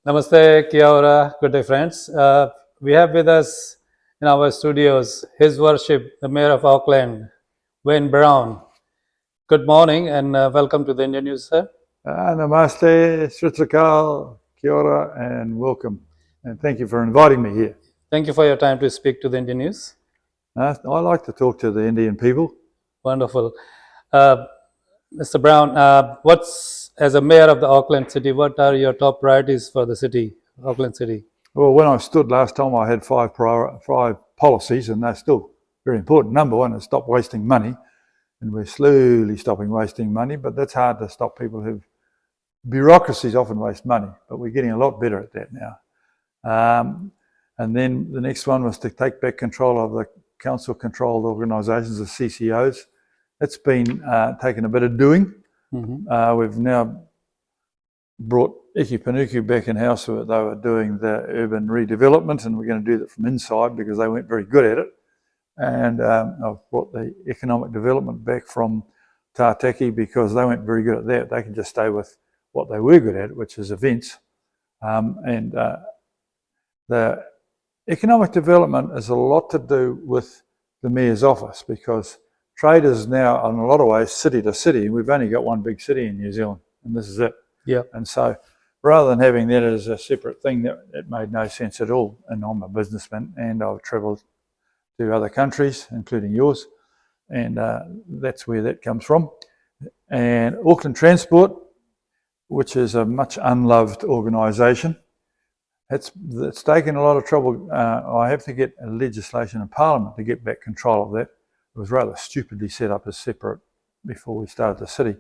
Namaste, kia ora, good day friends. We have with us in our studios His Worship, the Mayor of Auckland, Wayne Brown. Good morning and welcome to the Indian News, sir. Namaste, Sritakal, kia ora, and welcome. And thank you for inviting me here. Thank you for your time to speak to the Indian News. I like to talk to the Indian people. Wonderful. Mr. Brown, as a mayor of the Auckland City, what are your top priorities for the city, Auckland City? Well, when I stood last time, I had five policies, and they're still very important. Number one is stop wasting money, and we're slowly stopping wasting money, but that's hard to stop people who... Bureaucracies often waste money, but we're getting a lot better at that now. And then the next one was to take back control of the council-controlled organisations, the CCOs. It's been taken a bit of doing. Mm-hmm. We've now brought Iki Panuku back in-house. They were doing the urban redevelopment, and we're going to do that from inside because they weren't very good at it. And I've brought the economic development back from Tātaki because they weren't very good at that. They can just stay with what they were good at, which is events. The economic development has a lot to do with the Mayor's office because trade is now, in a lot of ways, city to city. We've only got one big city in New Zealand, and this is it. Yeah. And so rather than having that as a separate thing, it made no sense at all. And I'm a businessman, and I've travelled to other countries, including yours, and that's where that comes from. And Auckland Transport, which is a much unloved organisation, it's taken a lot of trouble. I have to get a legislation in Parliament to get back control of that. It was rather stupidly set up as separate before we started the city.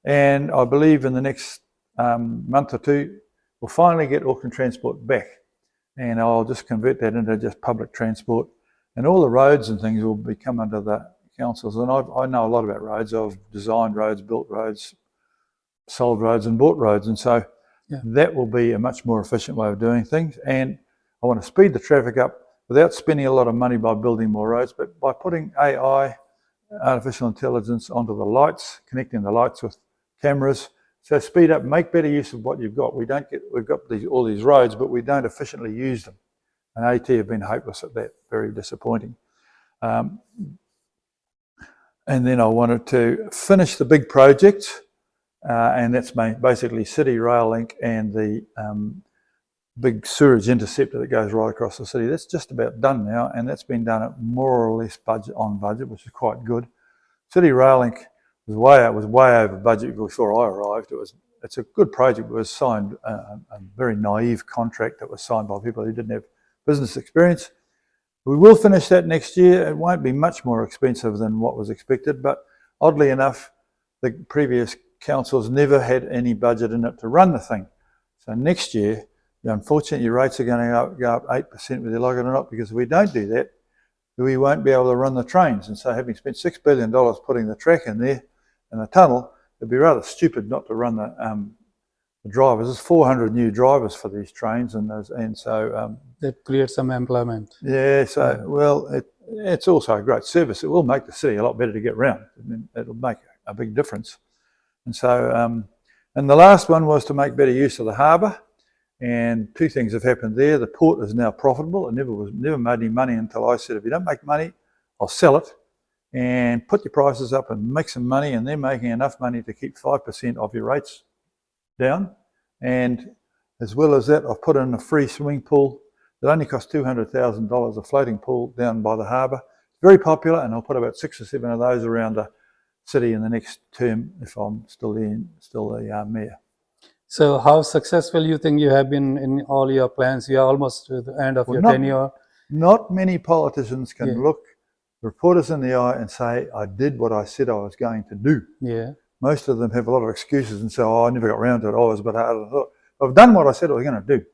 And I believe in the next month or two, we'll finally get Auckland Transport back. And I'll just convert that into just public transport. And all the roads and things will become under the councils. And I know a lot about roads. I've designed roads, built roads, sold roads and bought roads. And so that will be a much more efficient way of doing things. And I want to speed the traffic up without spending a lot of money by building more roads, but by putting AI, artificial intelligence, onto the lights, connecting the lights with cameras. So speed up, make better use of what you've got. We've got all these roads, but we don't efficiently use them. And AT have been hopeless at that, very disappointing. And then I wanted to finish the big projects, and that's basically City Rail Link and the big sewage interceptor that goes right across the city. That's just about done now, and that's been done at more or less on budget, which is quite good. City Rail Link was way over budget before I arrived. It's a good project. It was signed a very naive contract that was signed by people who didn't have business experience. We will finish that next year. It won't be much more expensive than what was expected, but oddly enough, the previous councils never had any budget in it to run the thing. So next year, unfortunately, rates are going to go up 8%, whether you like it or not, because if we don't do that, we won't be able to run the trains. And so having spent $6 billion putting the track in there and the tunnel, it'd be rather stupid not to run the drivers. There's 400 new drivers for these trains, and so that creates some employment. Yeah, so well, it's also a great service. It will make the city a lot better to get around. I mean, it'll make a big difference. And so, and the last one was to make better use of the harbour. And two things have happened there. The port is now profitable. It never made any money until I said, if you don't make money, I'll sell it and put your prices up and make some money. And they're making enough money to keep 5% of your rates down. And as well as that, I've put in a free swimming pool that only costs $200,000, a floating pool down by the harbour. Very popular, and I'll put about 6 or 7 of those around the city in the next term if I'm still the mayor. So how successful you think you have been in all your plans? You are almost to the end of your tenure. Not many politicians can look reporters in the eye and say, I did what I said I was going to do. Yeah. Most of them have a lot of excuses and say, I never got around to it. I was a bit harder than I thought. I've done what I said I was going to do.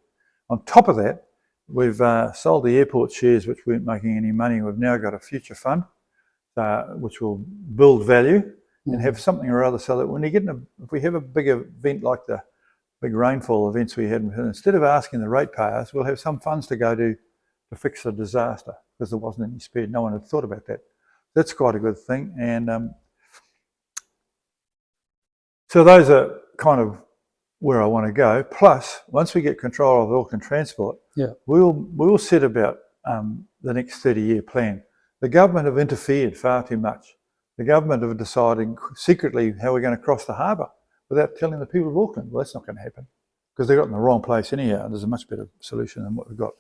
On top of that, we've sold the airport shares, which weren't making any money. We've now got a future fund, which will build value and have something or other so that when you get if we have a big event like the big rainfall events we had, instead of asking the ratepayers, we'll have some funds to go to fix the disaster because there wasn't any spared. No one had thought about that. That's quite a good thing. And so those are kind of where I want to go. Plus, once we get control of Auckland Transport, Yeah. we'll set about the next 30-year plan. The government have interfered far too much. The government have decided secretly how we're going to cross the harbour without telling the people of Auckland. Well, that's not going to happen because they got in the wrong place anyhow. There's a much better solution than what we've got.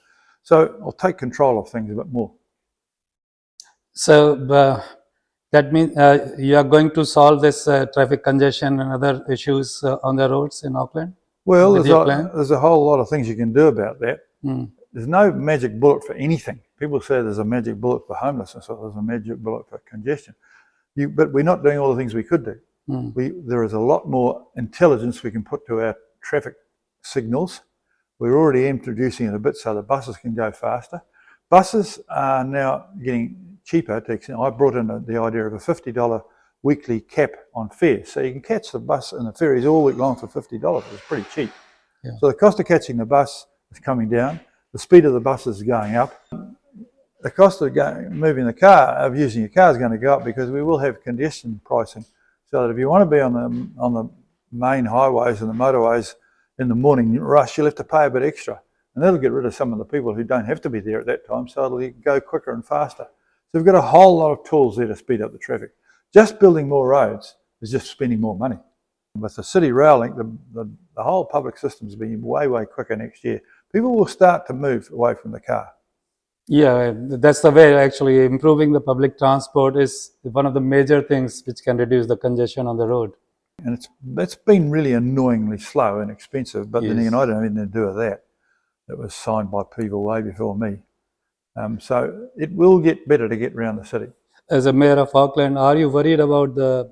So I'll take control of things a bit more. So that means you are going to solve this traffic congestion and other issues on the roads in Auckland? Well, With your plan? there's a whole lot of things you can do about that. Mm. There's no magic bullet for anything. People say there's a magic bullet for homelessness or there's a magic bullet for congestion. But we're not doing all the things we could do. Mm. There is a lot more intelligence we can put to our traffic signals. We're already introducing it a bit so the buses can go faster. Buses are now getting cheaper. I brought in the idea of a $50 weekly cap on fares. So you can catch the bus and the ferries all week long for $50. It's pretty cheap. Yeah. So the cost of catching the bus is coming down. The speed of the bus is going up. The cost of moving the car, of using your car, is going to go up because we will have congestion pricing. So that if you want to be on the main highways and the motorways in the morning rush, you'll have to pay a bit extra. And that'll get rid of some of the people who don't have to be there at that time, so it'll go quicker and faster. So we've got a whole lot of tools there to speed up the traffic. Just building more roads is just spending more money. With the city rail link, the whole public system's being way, way quicker next year. People will start to move away from the car. Yeah, that's the way. Actually, improving the public transport is one of the major things which can reduce the congestion on the road. And it's been really annoyingly slow and expensive, but then Yes. again, I don't have anything to do with that. It was signed by people way before me. So it will get better to get around the city. As a mayor of Auckland, are you worried about the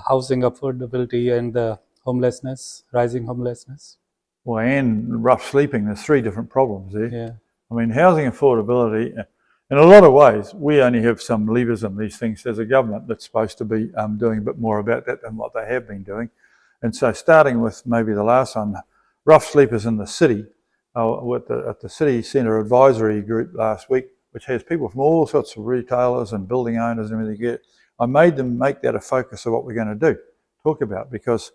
housing affordability and the homelessness, rising homelessness? Well, and rough sleeping, there's three different problems there. Yeah. I mean, housing affordability, in a lot of ways, we only have some levers in these things as a government that's supposed to be doing a bit more about that than what they have been doing. And so starting with maybe the last one, rough sleepers in the city, at the City Centre Advisory Group last week, which has people from all sorts of retailers and building owners and everything. I made them make that a focus of what we're going to do, talk about, because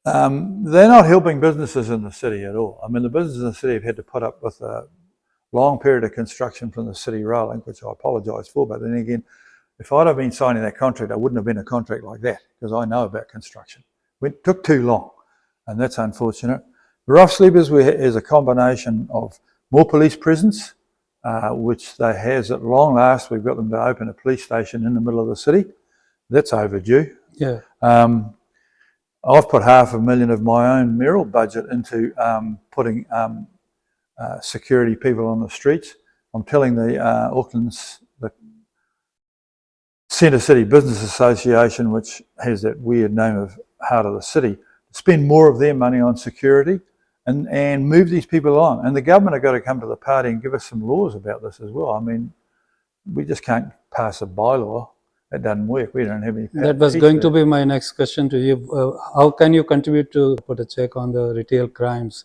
they're not helping businesses in the city at all. I mean, the businesses in the city have had to put up with a long period of construction from the city rail link, which I apologise for. But then again, if I'd have been signing that contract, it wouldn't have been a contract like that because I know about construction. It took too long, and that's unfortunate. The rough sleepers is a combination of more police presence, which they has at long last. We've got them to open a police station in the middle of the city. That's overdue. Yeah. I've put $500,000 of my own mayoral budget into putting security people on the streets. I'm telling the Auckland's the Centre City Business Association, which has that weird name of Heart of the City, to spend more of their money on security and move these people on. And the government have got to come to the party and give us some laws about this as well. I mean, we just can't pass a bylaw. That doesn't work. We don't have any. That was going to be my next question to you. How can you contribute to put a check on the retail crimes?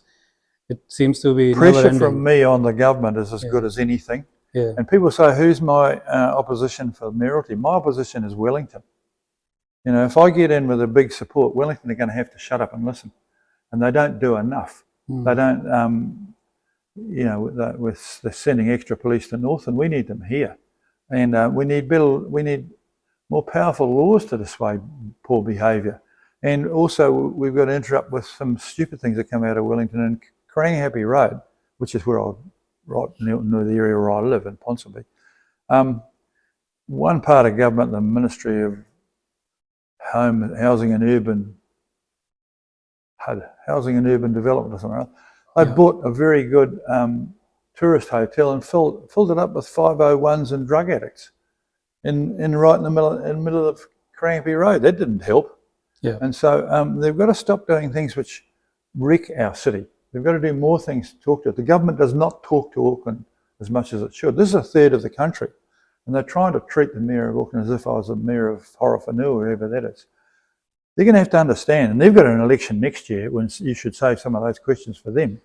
It seems to be Pressure never-ending. from me on the government is as good as anything. Yeah. And people say, who's my opposition for mayoralty? My opposition is Wellington. You know, if I get in with a big support, Wellington are going to have to shut up and listen. And they don't do enough. They don't, you know, they're sending extra police to North, and we need them here. And we need more powerful laws to dissuade poor behaviour. And also we've got to interrupt with some stupid things that come out of Wellington and Happy Road, which is where right near the area where I live in Ponsonby. One part of government, the Ministry of Housing and Urban Development or something else, they bought a very good tourist hotel and filled it up with 501s and drug addicts right in the middle of Happy Road. That didn't help. Yeah. And so they've got to stop doing things which wreck our city. They've got to do more things to talk to it. The government does not talk to Auckland as much as it should. This is a third of the country. And they're trying to treat the Mayor of Auckland as if I was the Mayor of Horowhenua, or wherever that is. They're going to have to understand, and they've got an election next year when you should save some of those questions for them.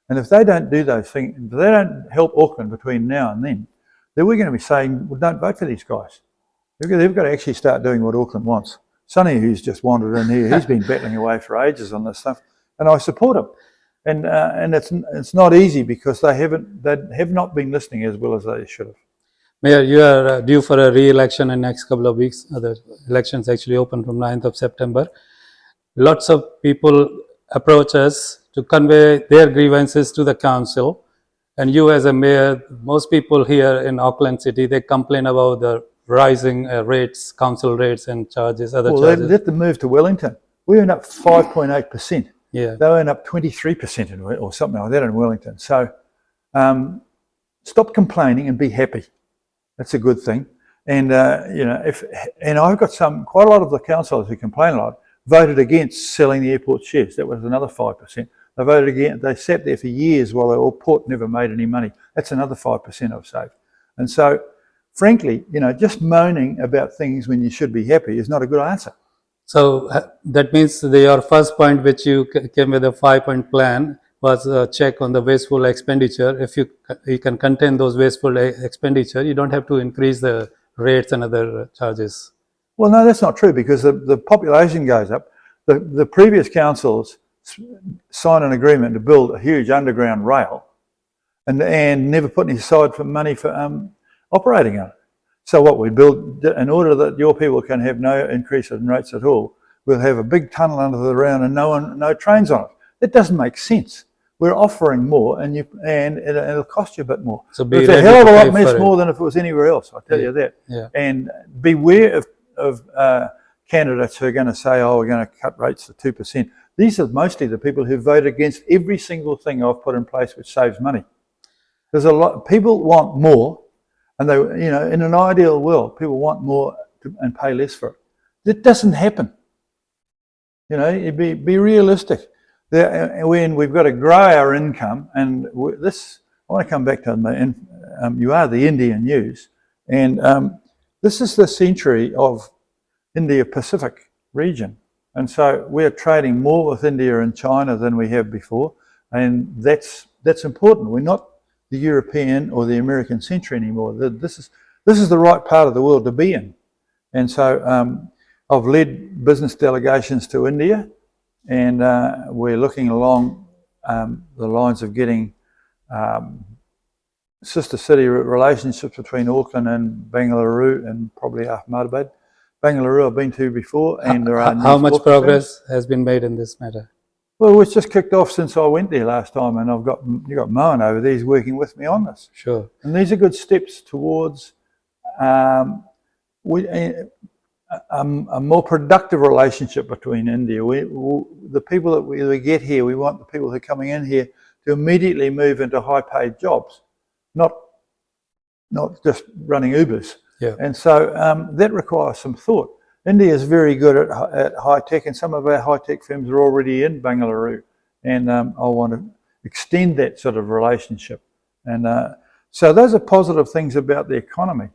And if they don't do those things, if they don't help Auckland between now and then we're going to be saying, well, don't vote for these guys. They've got to actually start doing what Auckland wants. Sonny, who's just wandered in here, he's been battling away for ages on this stuff, and I support him. And it's not easy because they have not been listening as well as they should have. Mayor, you are due for a re-election in next couple of weeks. The elections actually open from 9th of September. Lots of people approach us to convey their grievances to the council. And you as a mayor, most people here in Auckland City, they complain about the rising rates, council rates and charges, other Well, charges. they let them move to Wellington. We went up 5.8%. Yeah. They went up 23% or something like that in Wellington. So stop complaining and be happy. That's a good thing. And I've got quite a lot of the councillors who complain a lot voted against selling the airport shares. That was another 5%. They voted against. They sat there for years while the port never made any money. That's another 5% I've saved. And so, frankly, just moaning about things when you should be happy is not a good answer. So that means your first point, which you came with a 5-point plan, was a check on the wasteful expenditure. If you can contain those wasteful expenditure, you don't have to increase the rates and other charges. Well, no, that's not true because the population goes up. The previous councils signed an agreement to build a huge underground rail and never put any aside for money for operating on it. So what we built, in order that your people can have no increase in rates at all, we'll have a big tunnel under the ground and no trains on it. That doesn't make sense. We're offering more, and it'll cost you a bit more. So it's a hell of a lot less more than if it was anywhere else. I tell you that. Yeah. And beware of candidates who are going to say, "Oh, we're going to cut rates to 2%." These are mostly the people who vote against every single thing I've put in place which saves money. There's a lot. People want more, and they, in an ideal world, people want more and pay less for it. That doesn't happen. Be realistic. When we've got to grow our income, and I want to come back to you are the Indian news, and this is the century of India-Pacific region, and so we're trading more with India and China than we have before, and that's important. We're not the European or the American century anymore. This is the right part of the world to be in, and so I've led business delegations to India. And we're looking along the lines of getting sister city relationships between Auckland and Bangalore and probably Ahmedabad. Bangalore I've been to before, and there are how much progress has been made in this matter? Well, it's just kicked off since I went there last time, and you got Mohan over there. He's working with me on this. Sure. And these are good steps towards a more productive relationship between India. The people that we get here, we want the people who are coming in here to immediately move into high-paid jobs, not just running Ubers. Yeah. And so that requires some thought. India is very good at high-tech, and some of our high-tech firms are already in Bangalore, and I want to extend that sort of relationship. And so those are positive things about the economy.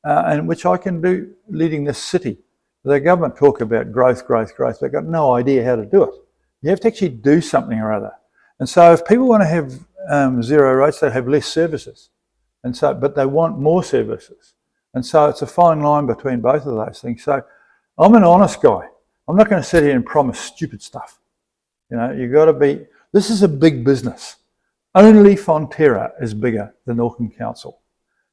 And which I can do leading this city. The government talk about growth. They've got no idea how to do it. You have to actually do something or other. And so if people want to have zero rates, they have less services. But they want more services. And so it's a fine line between both of those things. So I'm an honest guy. I'm not going to sit here and promise stupid stuff. You've got to be, this is a big business. Only Fonterra is bigger than Auckland Council.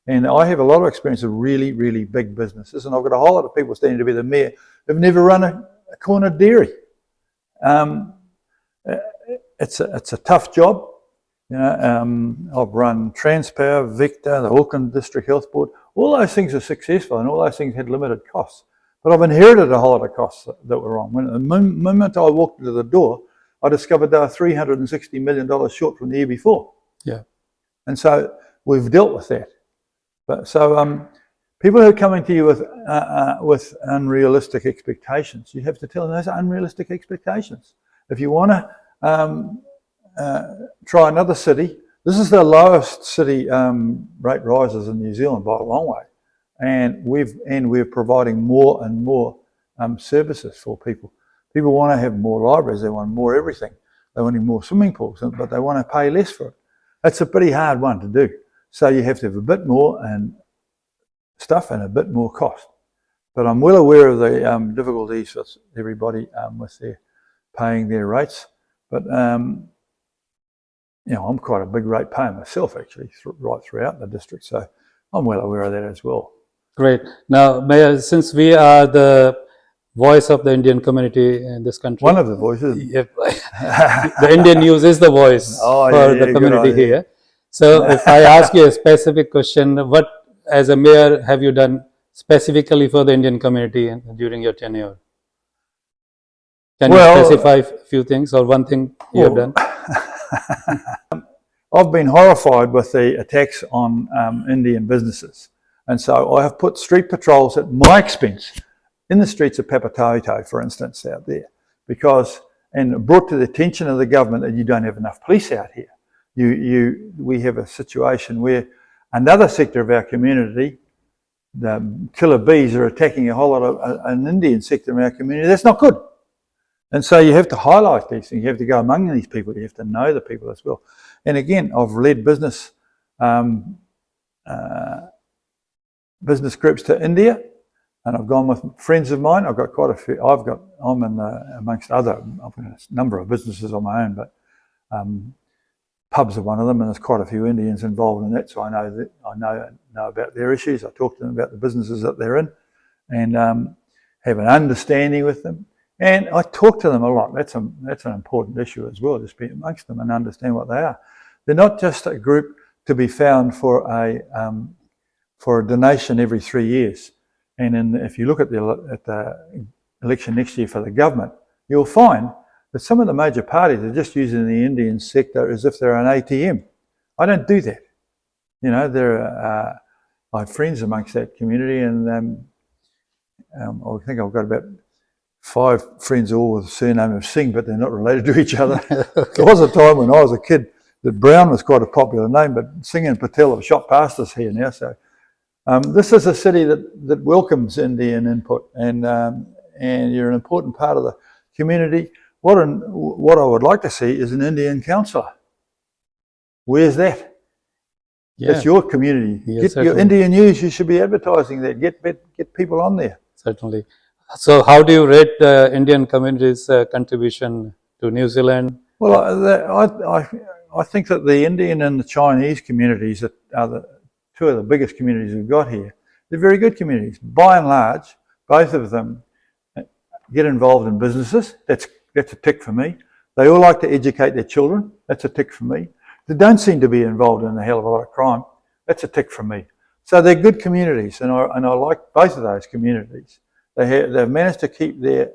And I have a lot of experience of really, really big businesses. And I've got a whole lot of people standing to be the mayor who've never run a corner dairy. It's a tough job. I've run Transpower, Vector, the Auckland District Health Board. All those things are successful, and all those things had limited costs. But I've inherited a whole lot of costs that were wrong. The moment I walked into the door, I discovered they were $360 million short from the year before. Yeah. And so we've dealt with that. But so people who are coming to you with unrealistic expectations, you have to tell them those are unrealistic expectations. If you want to try another city, this is the lowest city rate rises in New Zealand by a long way, and we're providing more and more services for people. People want to have more libraries, they want more everything, they want more swimming pools, but they want to pay less for it. That's a pretty hard one to do. So you have to have a bit more and stuff and a bit more cost. But I'm well aware of the difficulties with everybody with their paying their rates. But I'm quite a big rate payer myself, actually, right throughout the district. So I'm well aware of that as well. Great. Now, Mayor, since we are the voice of the Indian community in this country, One of the voices. Yep. The Indian news is the voice for the community here. So if I ask you a specific question, what as a mayor have you done specifically for the Indian community during your tenure? Can you specify a few things or one thing you have done? I've been horrified with the attacks on Indian businesses. And so I have put street patrols at my expense in the streets of Papatoetoe, for instance, out there, and brought to the attention of the government that you don't have enough police out here. We have a situation where another sector of our community, the killer bees, are attacking a whole lot of an Indian sector of our community. That's not good. And so you have to highlight these things. You have to go among these people. You have to know the people as well. And again, I've led business groups to India, and I've gone with friends of mine. I've got quite a few. I'm in amongst other. I've got a number of businesses on my own, but pubs are one of them, and there's quite a few Indians involved in that. So I know about their issues. I talk to them about the businesses that they're in, and have an understanding with them. And I talk to them a lot. That's an important issue as well. Just be amongst them and understand what they are. They're not just a group to be found for a donation every 3 years. And if you look at the election next year for the government, you'll find that some of the major parties are just using the Indian sector as if they're an ATM. I don't do that. I have friends amongst that community, and I think I've got about 5 friends all with the surname of Singh, but they're not related to each other. There was a time when I was a kid that Brown was quite a popular name, but Singh and Patel have shot past us here now. So this is a city that welcomes Indian input, and you're an important part of the community. What I would like to see is an Indian councillor. Where's that? Yeah. That's your community. Get your Indian news. You should be advertising that. Get people on there. Certainly. So how do you rate the Indian community's contribution to New Zealand? Well, I think that the Indian and the Chinese communities are the 2 of the biggest communities we've got here. They're very good communities. By and large, both of them get involved in businesses. That's a tick for me. They all like to educate their children. That's a tick for me. They don't seem to be involved in a hell of a lot of crime. That's a tick for me. So they're good communities, and I like both of those communities. They've managed to keep their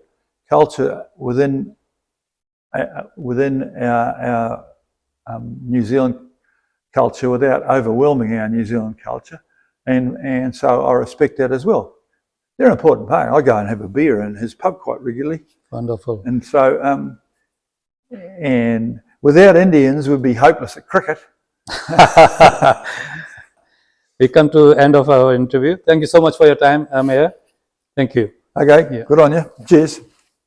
culture within our New Zealand culture without overwhelming our New Zealand culture, and so I respect that as well. They're an important part. I go and have a beer in his pub quite regularly. Wonderful. And so, and without Indians, we'd be hopeless at cricket. We come to the end of our interview. Thank you so much for your time, Mayor. Thank you. Okay, Good on you. Cheers.